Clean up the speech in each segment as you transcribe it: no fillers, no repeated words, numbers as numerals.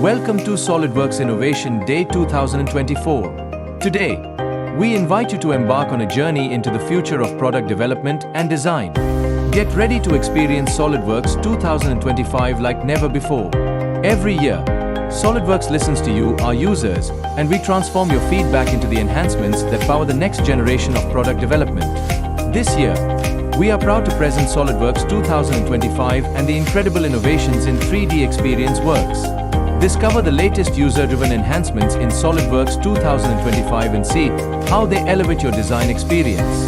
Welcome to SOLIDWORKS Innovation Day 2024. Today, we invite you to embark on a journey into the future of product development and design. Get ready to experience SOLIDWORKS 2025 like never before. Every year, SOLIDWORKS listens to you, our users, and we transform your feedback into the enhancements that power the next generation of product development. This year, we are proud to present SOLIDWORKS 2025 and the incredible innovations in 3DEXPERIENCE works. Discover the latest user-driven enhancements in SOLIDWORKS 2025 and see how they elevate your design experience.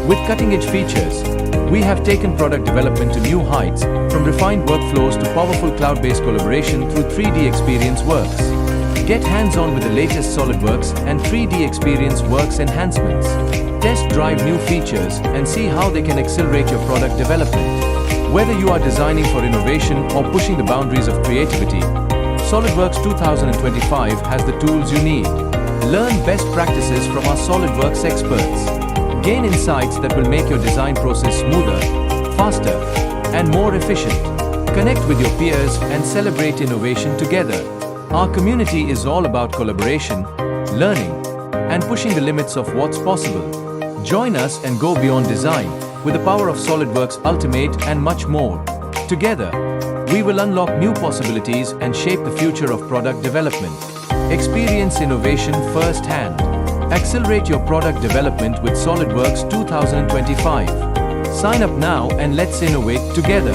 With cutting-edge features, we have taken product development to new heights, from refined workflows to powerful cloud-based collaboration through 3DEXPERIENCE works. Get hands-on with the latest SOLIDWORKS and 3DEXPERIENCE works enhancements. Test drive new features and see how they can accelerate your product development. Whether you are designing for innovation or pushing the boundaries of creativity, SOLIDWORKS 2025 has the tools you need. Learn best practices from our SOLIDWORKS experts. Gain insights that will make your design process smoother, faster, and more efficient. Connect with your peers and celebrate innovation together. Our community is all about collaboration, learning, and pushing the limits of what's possible. Join us and go beyond design with the power of SOLIDWORKS Ultimate and much more. Together, we will unlock new possibilities and shape the future of product development. Experience innovation firsthand. Accelerate your product development with SOLIDWORKS 2025. Sign up now and let's innovate together.